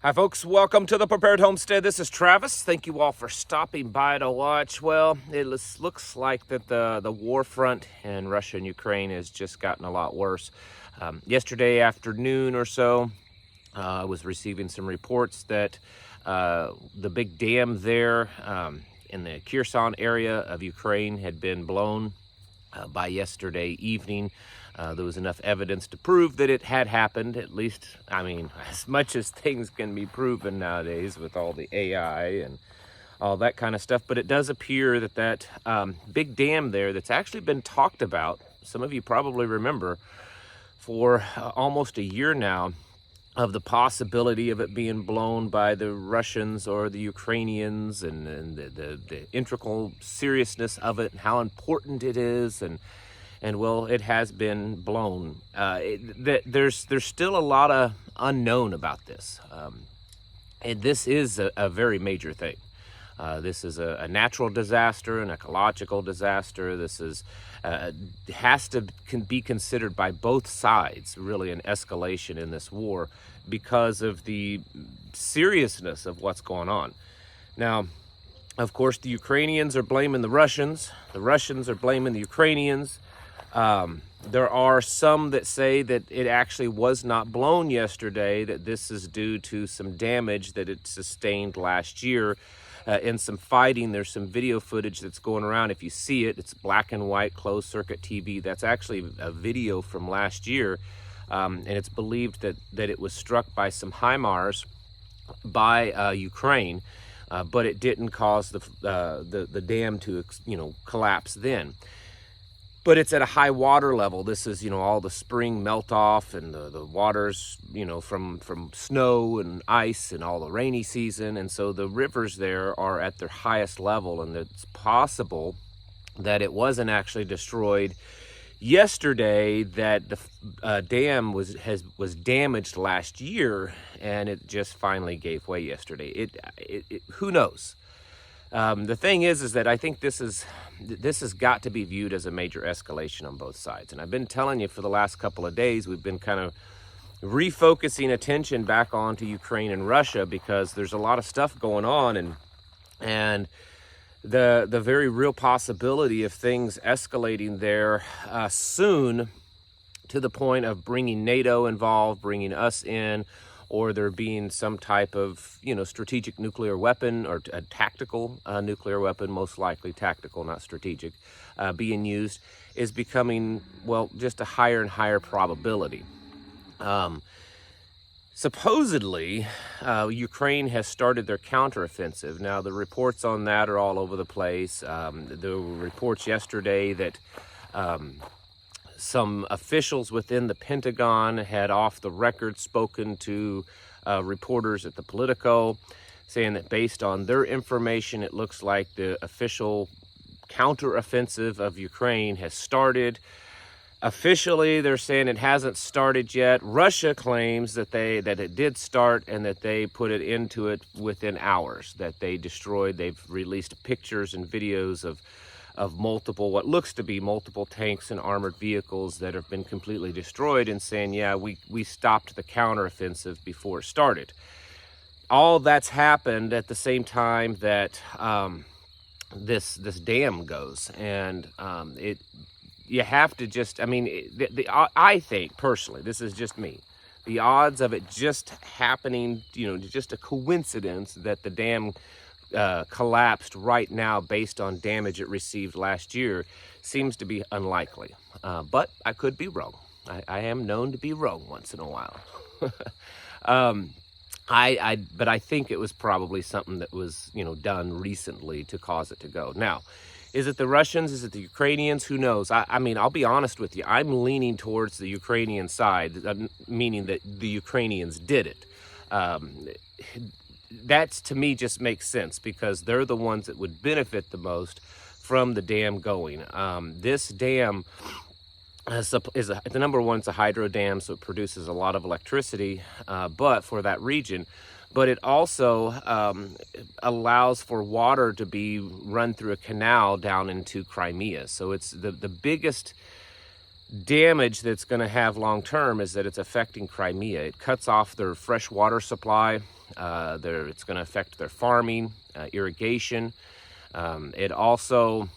Hi folks, welcome to the Prepared Homestead. This is Travis. Thank you all for stopping by to watch. Well, it looks like that the war front in Russia and Ukraine has just gotten a lot worse. Yesterday afternoon or so, I was receiving some reports that the big dam there in the Kherson area of Ukraine had been blown by yesterday evening. There was enough evidence to prove that it had happened, at least, I mean, as much as things can be proven nowadays with all the AI and all that kind of stuff. But it does appear that that big dam there that's actually been talked about, some of you probably remember, for almost a year now, of the possibility of it being blown by the Russians or the Ukrainians, and the integral seriousness of it and how important it is, and well, it has been blown. There's still a lot of unknown about this. And this is a very major thing. This is a natural disaster, an ecological disaster. This has to be considered by both sides, really, an escalation in this war because of the seriousness of what's going on. Now, of course, the Ukrainians are blaming the Russians are blaming the Ukrainians. There are some that say that it actually was not blown yesterday, that this is due to some damage that it sustained last year in some fighting. There's some video footage that's going around. If you see it, it's black and white closed circuit TV. That's actually a video from last year, and it's believed that it was struck by some HIMARS by Ukraine, but it didn't cause the dam to collapse then. But it's at a high water level. This is, all the spring melt off and the waters, from snow and ice and all the rainy season. And so the rivers there are at their highest level, and it's possible that it wasn't actually destroyed yesterday, that the dam was damaged last year, and it just finally gave way yesterday. Who knows? The thing is that I think this has got to be viewed as a major escalation on both sides. And I've been telling you for the last couple of days, we've been kind of refocusing attention back onto Ukraine and Russia, because there's a lot of stuff going on, and the very real possibility of things escalating there soon, to the point of bringing NATO involved, bringing us in, or there being some type of, strategic nuclear weapon, or a tactical nuclear weapon, most likely tactical, not strategic, being used, is becoming, well, just a higher and higher probability. Supposedly, Ukraine has started their counteroffensive. Now, the reports on that are all over the place. There were reports yesterday that some officials within the Pentagon had off the record spoken to reporters at the Politico, saying that based on their information, it looks like the official counteroffensive of Ukraine has started. Officially, they're saying it hasn't started yet. Russia claims that it did start, and that they put it into it within hours, that they destroyed. They've released pictures and videos of multiple, what looks to be multiple tanks and armored vehicles that have been completely destroyed, and saying, yeah, we stopped the counteroffensive before it started. All that's happened at the same time that this dam goes, and you have to just, I think personally, this is just me, the odds of it just happening, just a coincidence that the dam collapsed right now based on damage it received last year, seems to be unlikely. But I could be wrong. I am known to be wrong once in a while. But I think it was probably something that was, done recently to cause it to go. Now, is it the Russians? Is it the Ukrainians? Who knows? I'll be honest with you. I'm leaning towards the Ukrainian side, meaning that the Ukrainians did it. That, to me, just makes sense, because they're the ones that would benefit the most from the dam going. This dam the number one, it's a hydro dam, so it produces a lot of electricity, but for that region. But it also allows for water to be run through a canal down into Crimea. So it's the biggest damage that's going to have long term is that it's affecting Crimea. It cuts off their fresh water supply. It's going to affect their farming, irrigation. It also,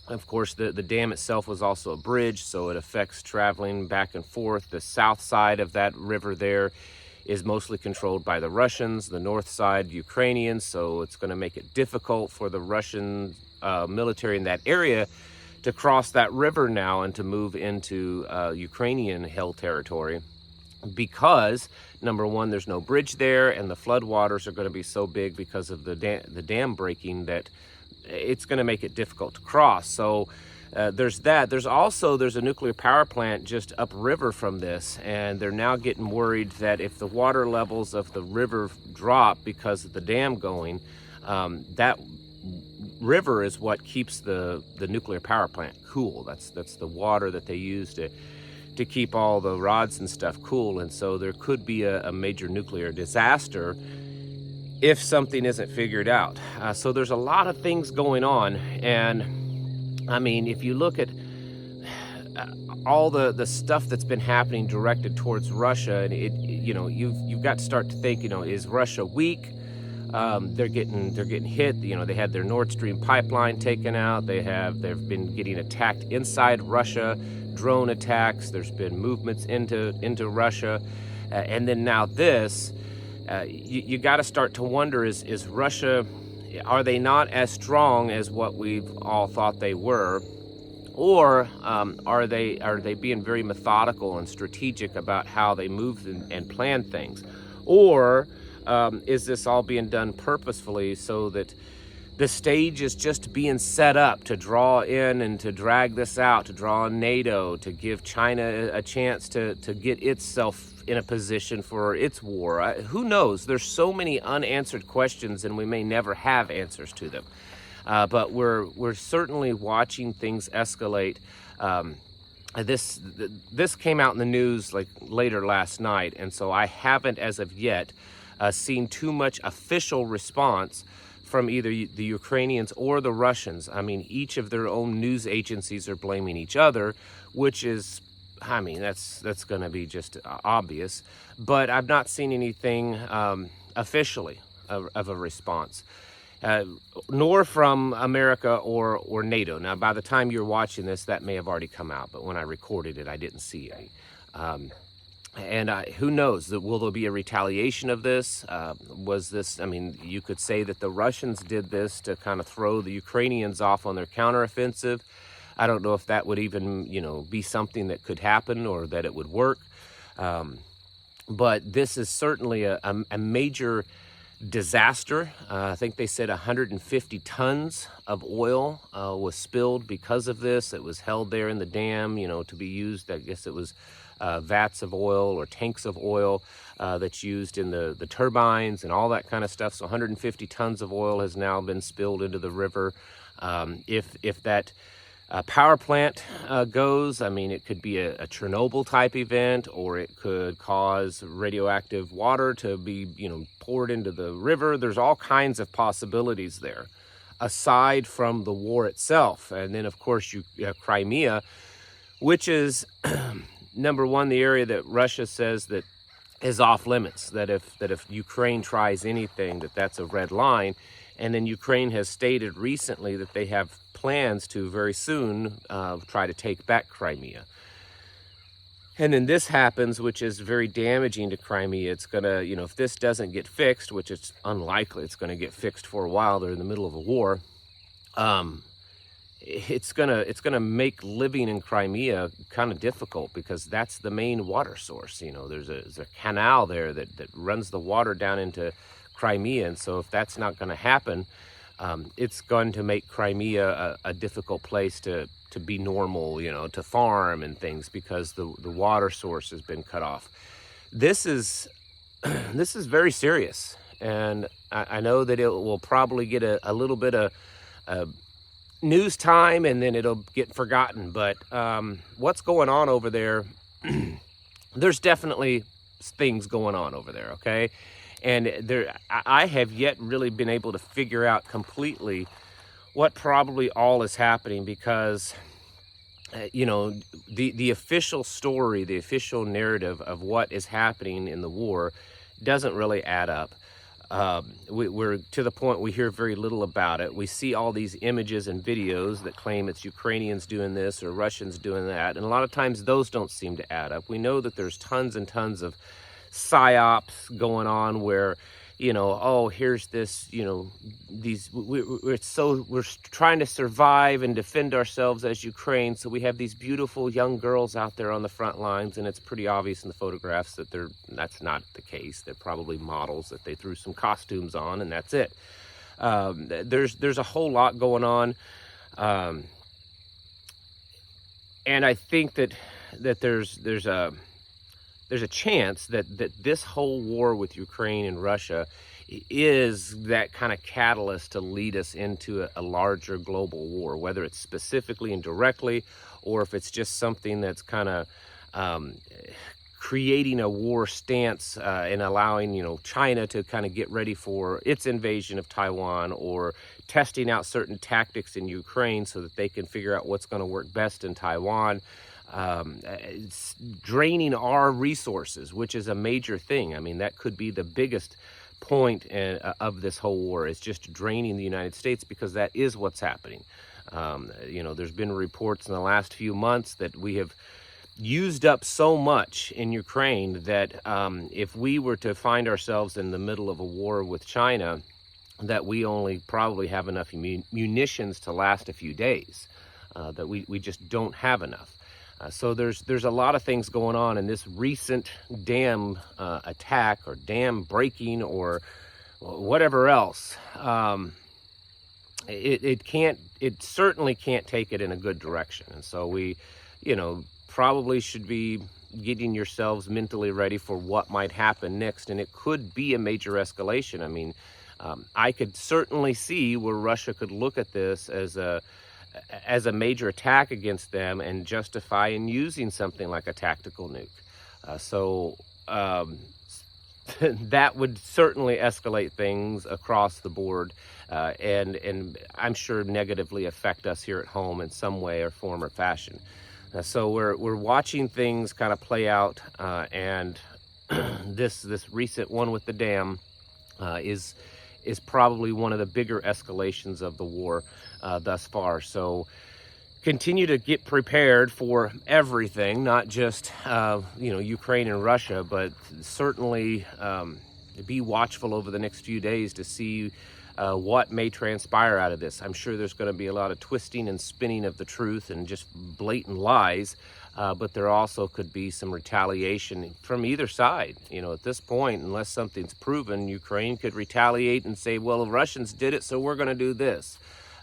of course, the dam itself was also a bridge, so it affects traveling back and forth. The south side of that river there is mostly controlled by the Russians, the north side Ukrainians, so it's going to make it difficult for the Russian military in that area to cross that river now and to move into Ukrainian-held territory, because number one, there's no bridge there, and the floodwaters are going to be so big because of the dam breaking that it's going to make it difficult to cross. So there's that. There's a nuclear power plant just upriver from this, and they're now getting worried that if the water levels of the river drop because of the dam going, that river is what keeps the nuclear power plant cool. That's the water that they use to keep all the rods and stuff cool. And so there could be a major nuclear disaster if something isn't figured out. So there's a lot of things going on. And I mean, if you look at all the stuff that's been happening directed towards Russia, and you've got to start to think, is Russia weak? They're getting hit. They had their Nord Stream pipeline taken out. They've been getting attacked inside Russia, drone attacks. There's been movements into Russia, and then now this. You got to start to wonder: is Russia? Are they not as strong as what we've all thought they were, or are they being very methodical and strategic about how they move and plan things, or is this all being done purposefully so that the stage is just being set up to draw in and to drag this out, to draw in NATO, to give China a chance to get itself in a position for its war? Who knows? There's so many unanswered questions, and we may never have answers to them. But we're certainly watching things escalate. This came out in the news like later last night, and so I haven't as of yet seen too much official response from either the Ukrainians or the Russians. I mean, each of their own news agencies are blaming each other, which is, I mean, that's going to be just obvious. But I've not seen anything officially of a response, nor from America or NATO. Now, by the time you're watching this, that may have already come out, but when I recorded it, I didn't see any. And who knows? Will there be a retaliation of this? Was this, I mean, you could say that the Russians did this to kind of throw the Ukrainians off on their counteroffensive. I don't know if that would even, be something that could happen or that it would work. But this is certainly a major disaster. I think they said 150 tons of oil was spilled because of this. It was held there in the dam, to be used. I guess it was vats of oil or tanks of oil that's used in the turbines and all that kind of stuff. So 150 tons of oil has now been spilled into the river. If that power plant goes, I mean, it could be a Chernobyl type event, or it could cause radioactive water to be, poured into the river. There's all kinds of possibilities there, aside from the war itself. And then, of course, you have Crimea, which is number one, the area that Russia says that is off limits, that if Ukraine tries anything, that's a red line. And then Ukraine has stated recently that they have plans to very soon try to take back Crimea. And then this happens, which is very damaging to Crimea. It's going to, if this doesn't get fixed, which it's unlikely it's going to get fixed for a while, they're in the middle of a war, it's gonna make living in Crimea kind of difficult, because that's the main water source. There's a canal there that runs the water down into Crimea, and so if that's not going to happen, it's going to make Crimea a difficult place to be normal, to farm and things, because the water source has been cut off. This is very serious, and I know that it will probably get a little bit of news time, and then it'll get forgotten. But what's going on over there? There's definitely things going on over there, okay? And I have yet really been able to figure out completely what probably all is happening, because the official story, the official narrative of what is happening in the war doesn't really add up. we're to the point we hear very little about it. We see all these images and videos that claim it's Ukrainians doing this or Russians doing that, and a lot of times those don't seem to add up. We know that there's tons and tons of psyops going on where, you know, oh, here's this, you know, we're trying to survive and defend ourselves as Ukraine, so we have these beautiful young girls out there on the front lines, and it's pretty obvious in the photographs that that's not the case. They're probably models that they threw some costumes on, and that's it. There's a whole lot going on, and I think that there's a chance that this whole war with Ukraine and Russia is that kind of catalyst to lead us into a larger global war, whether it's specifically and directly, or if it's just something that's kind of creating a war stance and allowing, you know, China to kind of get ready for its invasion of Taiwan, or testing out certain tactics in Ukraine so that they can figure out what's going to work best in Taiwan. It's draining our resources, which is a major thing. I mean, that could be the biggest point of this whole war, is just draining the United States, because that is what's happening. You know, there's been reports in the last few months that we have used up so much in Ukraine that if we were to find ourselves in the middle of a war with China, that we only probably have enough munitions to last a few days, that we just don't have enough. So there's a lot of things going on in this recent dam attack, or dam breaking, or whatever else. It certainly can't take it in a good direction. And so we, you know, probably should be getting yourselves mentally ready for what might happen next. And it could be a major escalation. I mean, I could certainly see where Russia could look at this as a major attack against them and justify in using something like a tactical nuke. So that would certainly escalate things across the board, and I'm sure negatively affect us here at home in some way or form or fashion. So we're watching things kind of play out, and this recent one with the dam is probably one of the bigger escalations of the war thus far. So continue to get prepared for everything, not just you know, Ukraine and Russia, but certainly be watchful over the next few days to see what may transpire out of this. I'm sure there's going to be a lot of twisting and spinning of the truth and just blatant lies, but there also could be some retaliation from either side. You know, at this point, unless something's proven, Ukraine could retaliate and say, well, the Russians did it, so we're going to do this.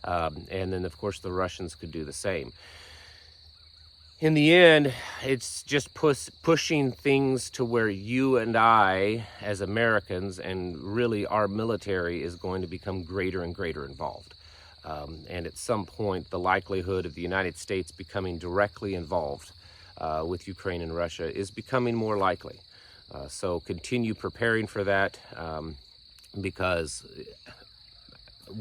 And then, of course, the Russians could do the same. In the end, it's just pushing things to where you and I, as Americans, and really our military, is going to become greater and greater involved. And at some point, the likelihood of the United States becoming directly involved with Ukraine and Russia is becoming more likely. So continue preparing for that, because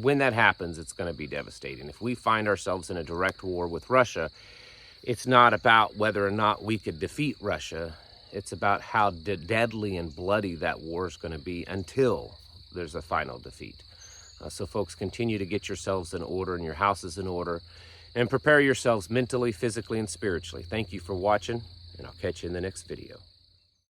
when that happens, it's going to be devastating. If we find ourselves in a direct war with Russia, it's not about whether or not we could defeat Russia. It's about how deadly and bloody that war is going to be until there's a final defeat. So folks, continue to get yourselves in order and your houses in order, and prepare yourselves mentally, physically, and spiritually. Thank you for watching, and I'll catch you in the next video.